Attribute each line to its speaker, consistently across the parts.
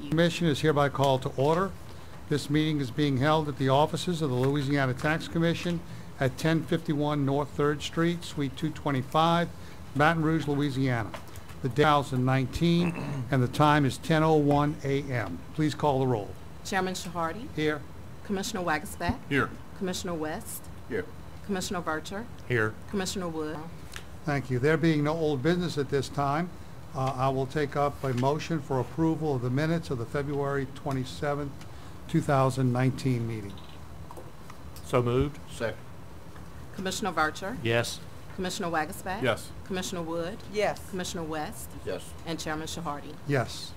Speaker 1: Commission is hereby called to order. This meeting is being held at the offices of the Louisiana Tax Commission at 1051 North 3rd Street, Suite 225, Baton Rouge, Louisiana. The day is 2019, and the time is 10:01 a.m. Please call the roll.
Speaker 2: Chairman Shahardy.
Speaker 1: Here.
Speaker 2: Commissioner Wagasback.
Speaker 3: Here.
Speaker 2: Commissioner West.
Speaker 3: Here.
Speaker 2: Commissioner Vercher.
Speaker 3: Here.
Speaker 2: Commissioner Wood.
Speaker 1: Thank you. There being no old business at this time, I will take up a motion for approval of the minutes of the February 27th, 2019 meeting.
Speaker 3: So moved. Second.
Speaker 2: Commissioner Vercher.
Speaker 3: Yes.
Speaker 2: Commissioner Wagasback.
Speaker 3: Yes.
Speaker 2: Commissioner Wood.
Speaker 4: Yes.
Speaker 2: Commissioner West.
Speaker 3: Yes.
Speaker 2: And Chairman Shahardy.
Speaker 1: Yes.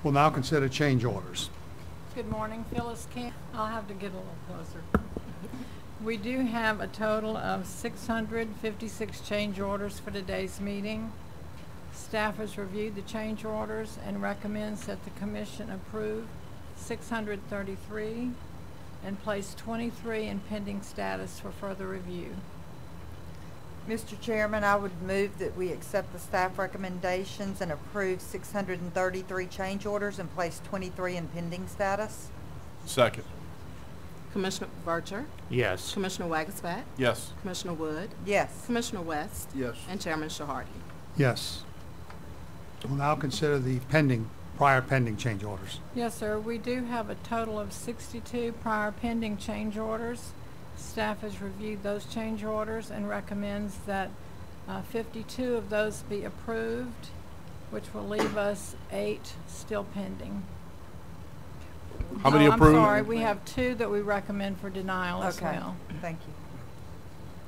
Speaker 1: We'll now consider change orders.
Speaker 4: Good morning, Phyllis King. I'll have to get a little closer. We do have a total of 656 change orders for today's meeting. Staff has reviewed the change orders and recommends that the Commission approve 633 and place 23 in pending status for further review.
Speaker 5: Mr. Chairman, I would move that we accept the staff recommendations and approve 633 change orders and place 23 in pending status.
Speaker 3: Second.
Speaker 2: Commissioner Vercher.
Speaker 3: Yes.
Speaker 2: Commissioner Wagasback.
Speaker 3: Yes.
Speaker 2: Commissioner Wood.
Speaker 5: Yes.
Speaker 2: Commissioner West.
Speaker 3: Yes.
Speaker 2: And Chairman Shahardy.
Speaker 1: Yes. We'll now consider the prior pending change orders.
Speaker 4: Yes, sir. We do have a total of 62 prior pending change orders. Staff has reviewed those change orders and recommends that 52 of those be approved, which will leave us 8 still pending.
Speaker 3: How many approved?
Speaker 4: I'm sorry, we have 2 that we recommend for denial as well.
Speaker 5: Thank you.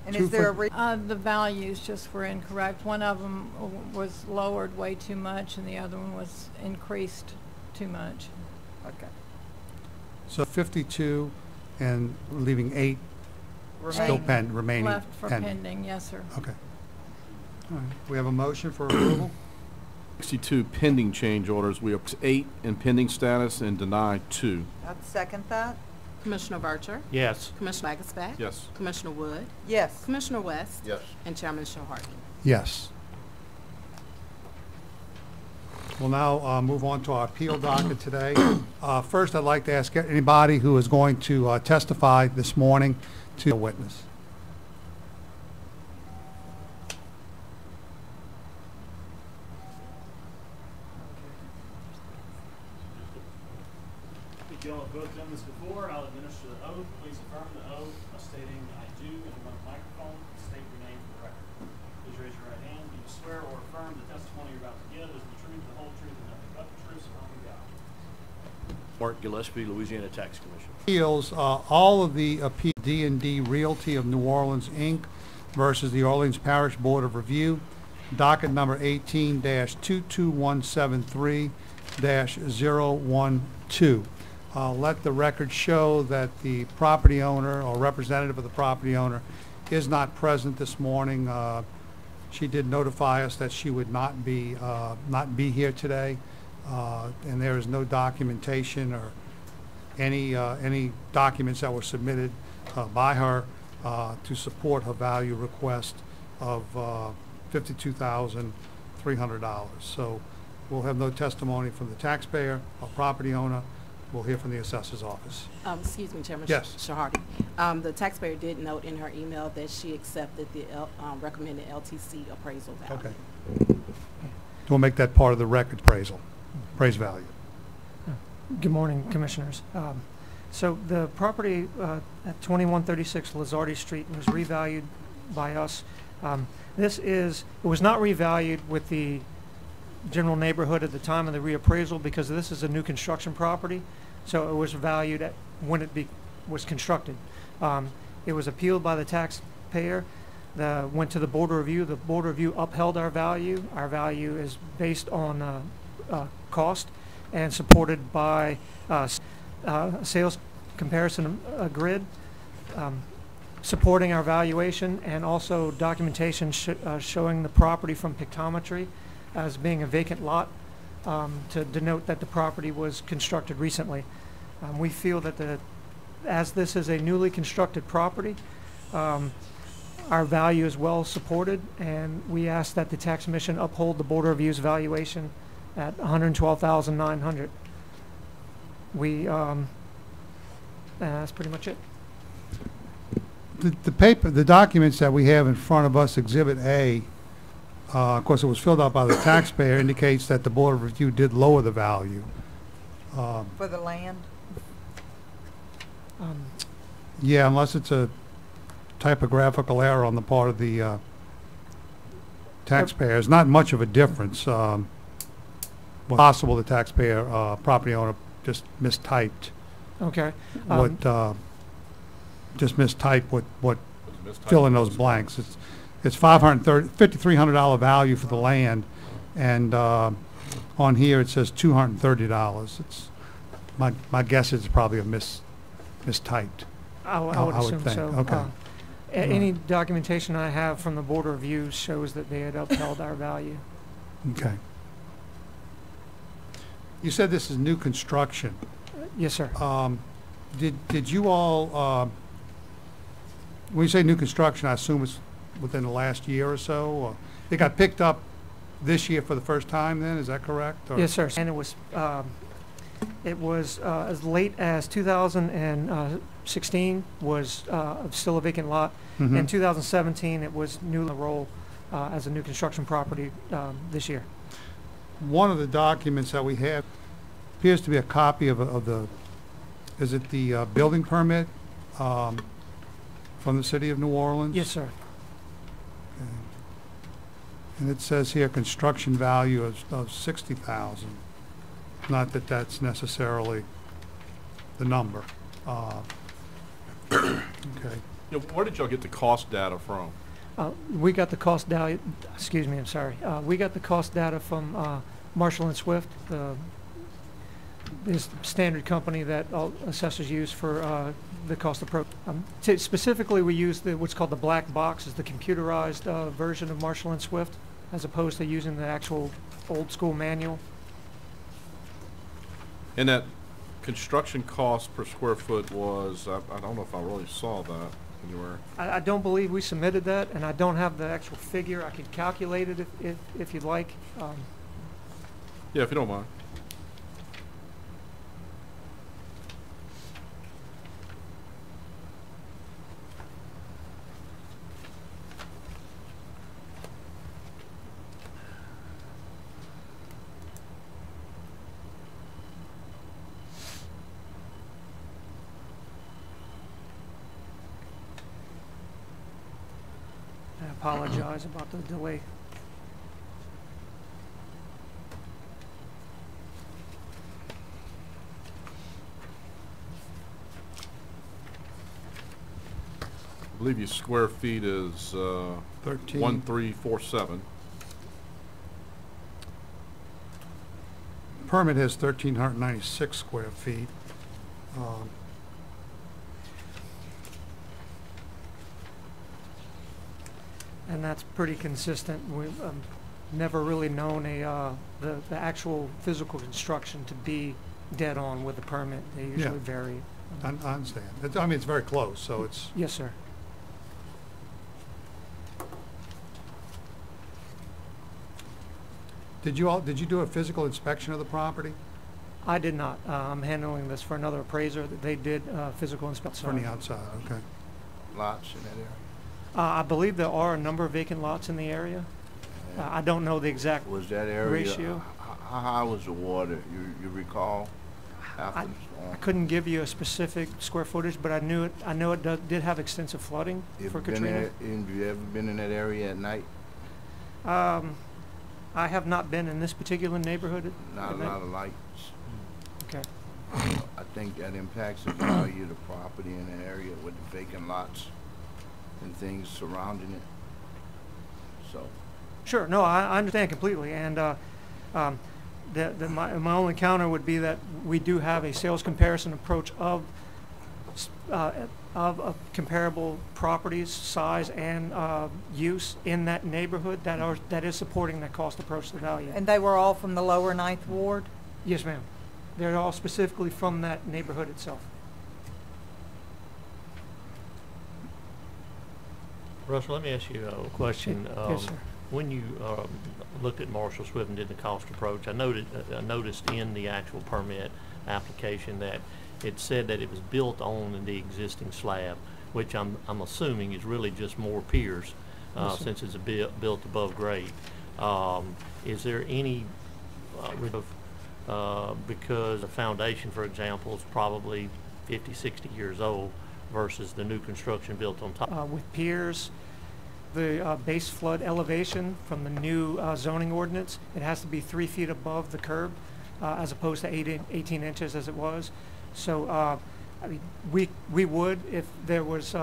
Speaker 5: And is there a
Speaker 4: The values just were incorrect. One of them was lowered way too much and the other one was increased too much.
Speaker 5: Okay.
Speaker 1: So 52 and leaving 8 still remaining
Speaker 4: Left for pending, yes, sir.
Speaker 1: Okay. All right. We have a motion for approval.
Speaker 3: 62 pending change orders. We have 8 in pending status and deny 2.
Speaker 5: I'd second that.
Speaker 2: Commissioner Vercher.
Speaker 3: Yes.
Speaker 2: Commissioner Wagasback.
Speaker 3: Yes.
Speaker 2: Commissioner Wood.
Speaker 5: Yes.
Speaker 2: Commissioner West.
Speaker 3: Yes.
Speaker 2: And Chairman Shahardy.
Speaker 1: Yes. We'll now move on to our appeal docket today. First, I'd like to ask anybody who is going to testify this morning to a witness.
Speaker 6: If you all have both done this before, I'll administer the oath. Please affirm the oath by stating I do in one microphone. State your name for the record. Please raise your right hand. Do you swear or affirm the testimony you're about to give is the truth, the whole truth, and nothing but the truth, so help you God?
Speaker 7: Mark Gillespie, Louisiana Tax Commission.
Speaker 1: Appeals, all of the appeal D&D Realty of New Orleans, Inc. versus the Orleans Parish Board of Review, docket number 18-22173-012. Let the record show that the property owner or representative of the property owner is not present this morning. She did notify us that she would not be here today, and there is no documentation or any documents that were submitted by her to support her value request of $52,300. So we'll have no testimony from the taxpayer or property owner. We'll hear from the assessor's office.
Speaker 2: Excuse me, Chairman
Speaker 1: Yes.
Speaker 2: Shahardy. The taxpayer did note in her email that she accepted the recommended LTC appraisal value.
Speaker 1: Okay. We'll make that part of the record appraisal value.
Speaker 8: Good morning, Commissioners. So the property at 2136 Lizardi Street was revalued by us. It was not revalued with the general neighborhood at the time of the reappraisal because this is a new construction property. So it was valued at when it was constructed. It was appealed by the taxpayer. Went to the Board of Review. The Board of Review upheld our value. Our value is based on cost and supported by sales comparison grid supporting our valuation, and also documentation showing the property from pictometry as being a vacant lot to denote that the property was constructed recently. We feel that as this is a newly constructed property, our value is well supported, and we ask that the Tax Commission uphold the Board of Review's valuation at $112,900. That's pretty much it.
Speaker 1: The documents that we have in front of us, Exhibit A, of course, it was filled out by the taxpayer, indicates that the Board of Review did lower the value.
Speaker 5: For the land?
Speaker 1: Yeah, unless it's a typographical error on the part of the taxpayer. It's not much of a difference. Possible the taxpayer, property owner just mistyped
Speaker 8: Okay.
Speaker 1: just mistyped what fill in those blanks. It's $5,300 value for the land, and on here it says $230. It's my guess is it's probably a mistyped.
Speaker 8: I would
Speaker 1: I would
Speaker 8: assume
Speaker 1: think,
Speaker 8: so.
Speaker 1: okay.
Speaker 8: Any documentation I have from the Board of Review shows that they had upheld our value.
Speaker 1: Okay. You said this is new construction.
Speaker 8: Yes, sir.
Speaker 1: Did you all, when you say new construction, I assume it's within the last year or so? Or it got picked up this year for the first time then, is that correct? Or?
Speaker 8: Yes, sir. And it was as late as 2016 was still a vacant lot.
Speaker 1: Mhm.
Speaker 8: In 2017, it was new enrolled as a new construction property this year.
Speaker 1: One of the documents that we have appears to be a copy of the, is it the building permit from the city of New Orleans?
Speaker 8: Yes, sir.
Speaker 1: Okay. And it says here construction value of $60,000. Not that that's necessarily the number. Okay.
Speaker 3: You know, where did y'all get the cost data from?
Speaker 8: We got the cost data, excuse me, I'm sorry. We got the cost data from Marshall and Swift, this standard company that all assessors use for the cost approach. Specifically, we use what's called the black box, is the computerized version of Marshall and Swift, as opposed to using the actual old school manual.
Speaker 3: And that construction cost per square foot was, I don't know if I really saw that anywhere.
Speaker 8: I don't believe we submitted that, and I don't have the actual figure. I could calculate it if you'd like.
Speaker 3: Yeah, if you don't mind.
Speaker 8: I apologize about the delay.
Speaker 3: I believe your square feet is 1347.
Speaker 1: Permit has 1,396 square feet.
Speaker 8: And that's pretty consistent. We've never really known the actual physical construction to be dead on with the permit. They usually vary.
Speaker 1: I understand. I mean, it's very close, so it's...
Speaker 8: Yes, sir.
Speaker 1: Did you do a physical inspection of the property?
Speaker 8: I did not. I'm handling this for another appraiser that they did physical inspection.
Speaker 1: From the outside, okay.
Speaker 7: Lots in that area?
Speaker 8: I believe there are a number of vacant lots in the area. I don't know the exact
Speaker 7: Was that area,
Speaker 8: ratio.
Speaker 7: how high was the water, you recall? After the
Speaker 8: I
Speaker 7: storm?
Speaker 8: couldn't give you a specific square footage, but I know it did have extensive flooding for Katrina.
Speaker 7: Have you ever been in that area at night?
Speaker 8: I have not been in this particular neighborhood.
Speaker 7: Not a
Speaker 8: at night.
Speaker 7: lot of lights.
Speaker 8: Okay.
Speaker 7: I think that impacts the value of the property in the area with the vacant lots and things surrounding it. So,
Speaker 8: Sure. No, I understand completely. And my only counter would be that we do have a sales comparison approach of comparable properties, size, and use in that neighborhood that is supporting that cost approach to value.
Speaker 5: And they were all from the lower Ninth Ward?
Speaker 8: Yes, ma'am. They're all specifically from that neighborhood itself.
Speaker 9: Russell, let me ask you a question.
Speaker 8: Yes, sir.
Speaker 9: when you looked at Marshall Swift and did the cost approach, I noticed in the actual permit application that it said that it was built on the existing slab, which I'm assuming is really just more piers,
Speaker 8: Yes, sir.
Speaker 9: since it's built above grade. Is there any because the foundation, for example, is probably 50, 60 years old versus the new construction built on top?
Speaker 8: With piers, the base flood elevation from the new zoning ordinance, it has to be 3 feet above the curb, as opposed to 18 inches as it was. So, I mean, we would, if there was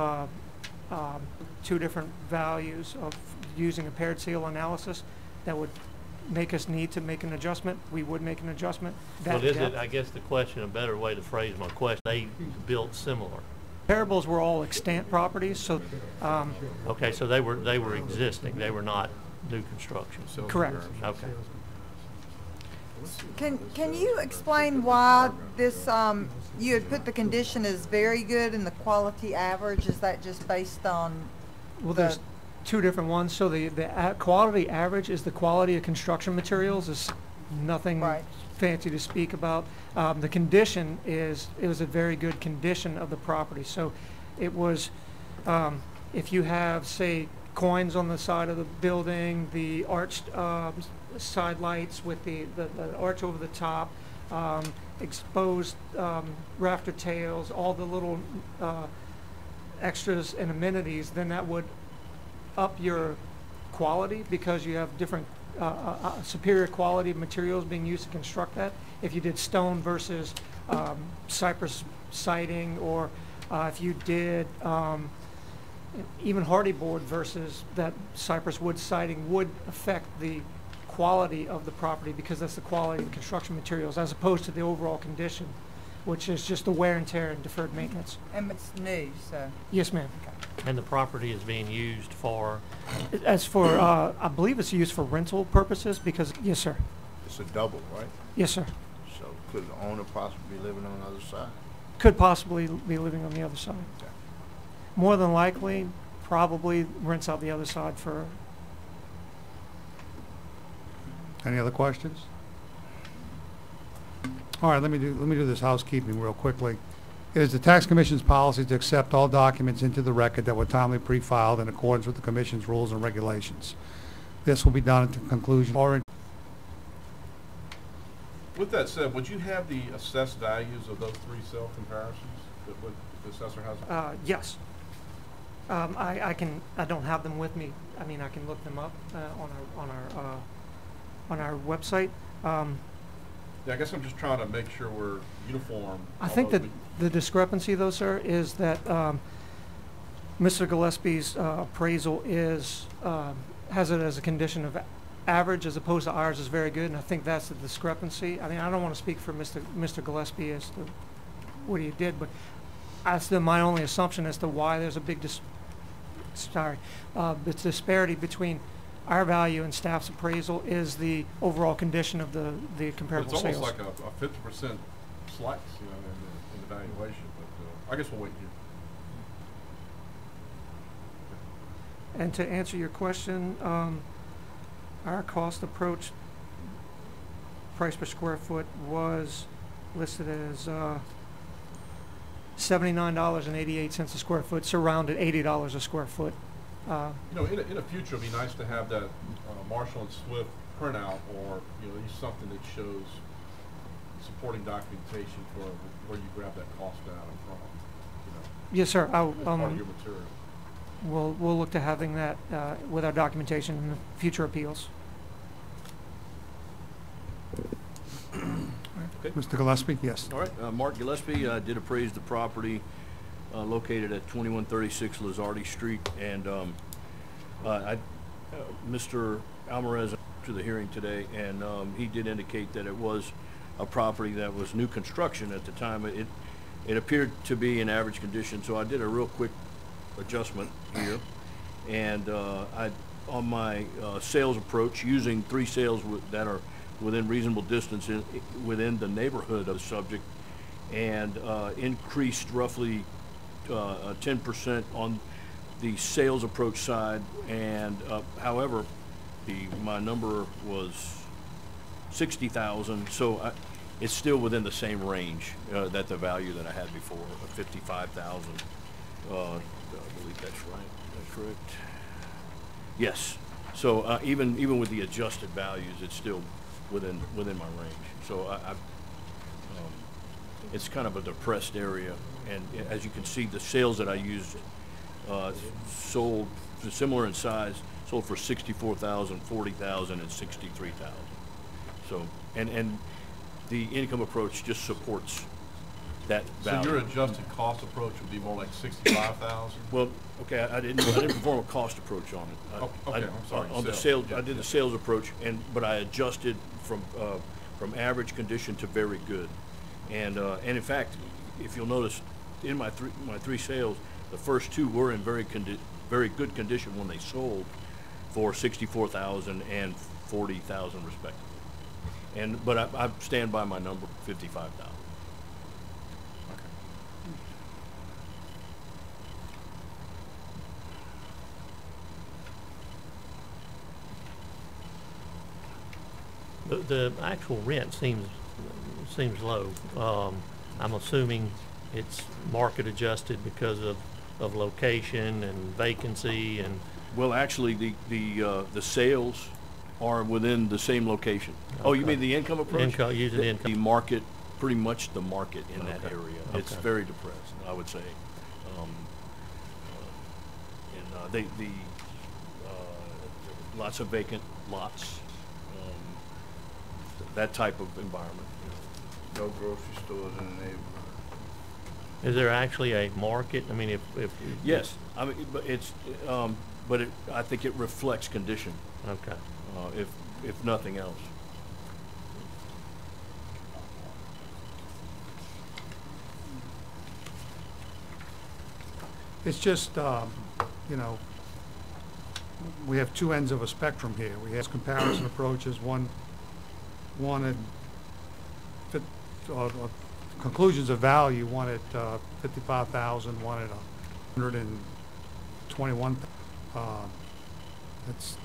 Speaker 8: 2 different values of using a paired seal analysis, that would make us need to make an adjustment, we would make an adjustment.
Speaker 9: But is it, I guess the question, a better way to phrase my question, they built similar?
Speaker 8: Comparables were all extant properties, so,
Speaker 9: Okay, so they were existing, they were not new construction?
Speaker 8: correct.
Speaker 9: Okay.
Speaker 5: Can you explain why this, you had put the condition as very good and the quality average? Is that just based on?
Speaker 8: Well, there's 2 different ones. So the quality average is the quality of construction materials. Is nothing
Speaker 5: Right.
Speaker 8: fancy to speak about. The condition is, it was a very good condition of the property. So it was, if you have, say, coins on the side of the building, the arched side lights with the arch over the top, exposed rafter tails, all the little extras and amenities, then that would up your quality because you have different superior quality of materials being used to construct that. If you did stone versus cypress siding, or if you did even hardy board versus that cypress wood siding, would affect the quality of the property because that's the quality of the construction materials as opposed to the overall condition, which is just the wear and tear and deferred maintenance.
Speaker 5: And it's new, so.
Speaker 8: Yes, ma'am.
Speaker 9: And the property is being used for?
Speaker 8: As for, I believe it's used for rental purposes because, yes, sir.
Speaker 7: It's a double, right?
Speaker 8: Yes, sir.
Speaker 7: So could the owner possibly be living on the other side?
Speaker 8: Could possibly be living on the other side.
Speaker 7: Okay.
Speaker 8: More than likely, probably rents out the other side for.
Speaker 1: Any other questions? All right, let me do this housekeeping real quickly. It is the Tax Commission's policy to accept all documents into the record that were timely pre-filed in accordance with the Commission's rules and regulations. This will be done at the conclusion.
Speaker 3: With that said, would you have the assessed values of those 3 cell comparisons that would the assessor has?
Speaker 8: Yes. I can. I don't have them with me. I mean, I can look them up on our website.
Speaker 3: Yeah, I guess I'm just trying to make sure we're uniform.
Speaker 8: I think that the discrepancy, though, sir, is that Mr. Gillespie's appraisal is has it as a condition of average as opposed to ours is very good, and I think that's the discrepancy. I mean, I don't want to speak for Mr. Gillespie as to what he did, but that's my only assumption as to why there's a big disparity between our value and staff's appraisal is the overall condition of the comparable sales.
Speaker 3: It's almost like a 50% slice, you know, in the valuation, but I guess we'll wait here.
Speaker 8: And to answer your question, our cost approach price per square foot was listed as $79.88 a square foot, surrounded $80 a square foot.
Speaker 3: You know, in the future, it'd be nice to have that Marshall and Swift printout, or you know, at least something that shows supporting documentation for where you grab that cost down from. You know,
Speaker 8: Yes, sir.
Speaker 3: as part of your material.
Speaker 8: We'll look to having that with our documentation in the future appeals.
Speaker 10: Okay.
Speaker 1: Mr. Gillespie, yes.
Speaker 10: All right, Mark Gillespie did appraise the property located at 2136 Lizardi Street, and Mr. Alvarez to the hearing today, and he did indicate that it was a property that was new construction at the time. It appeared to be in average condition, so I did a real quick adjustment here, and on my sales approach, using 3 sales that are within reasonable distance within the neighborhood of the subject, and increased roughly 10% on the sales approach side, and however, My number was 60,000, so it's still within the same range that the value that I had before, of 55,000. I believe that's right. That's correct. Yes. So even with the adjusted values, it's still within my range. So it's kind of a depressed area, and as you can see, the sales that I used sold similar in size, sold for 64,000, 40,000, and 63,000. So and the income approach just supports that value.
Speaker 3: So your adjusted cost approach would be more like 65,000?
Speaker 10: Well, okay, I didn't perform a cost approach on it.
Speaker 3: Okay, I'm sorry.
Speaker 10: On the sales, I did the sales approach, but I adjusted from average condition to very good, and in fact, if you'll notice, in my three sales, the first two were in very good condition when they sold for 64,000 and 40,000 respectively. But I stand by my number, 55,000.
Speaker 9: The actual rent seems low. I'm assuming it's market adjusted because of location and vacancy and.
Speaker 10: Well, actually, the sales are within the same location.
Speaker 9: Okay.
Speaker 10: Oh, you mean the income approach?
Speaker 9: Using the income.
Speaker 10: The market, pretty much the market in that
Speaker 9: Okay.
Speaker 10: area.
Speaker 9: Okay.
Speaker 10: It's very depressed, I would say. Lots of vacant lots, that type of environment.
Speaker 7: No grocery stores in the neighborhood.
Speaker 9: Is there actually a market? I mean, if
Speaker 10: Yes, I mean, but I think it reflects condition,
Speaker 9: Okay.
Speaker 10: if nothing else.
Speaker 1: It's just, you know, we have two ends of a spectrum here. We have comparison approaches. One wanted conclusions of value, one at 55,000, one at 121. It's,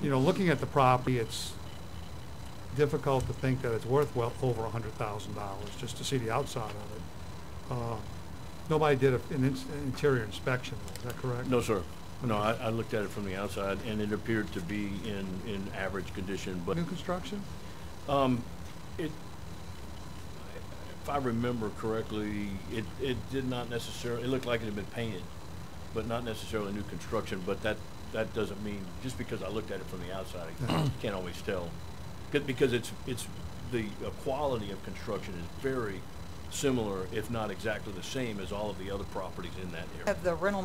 Speaker 1: you know, looking at the property, it's difficult to think that it's worth well over $100,000 just to see the outside of it. Nobody did an interior inspection, is that correct?
Speaker 10: No, sir. No, I looked at it from the outside, and it appeared to be in average condition, but
Speaker 1: New construction?
Speaker 10: if I remember correctly, it did not necessarily, it looked like it had been painted, but not necessarily new construction, but that doesn't mean, just because I looked at it from the outside, I can't always tell. Because it's the quality of construction is very similar, if not exactly the same as all of the other properties in that area.
Speaker 5: Have the rental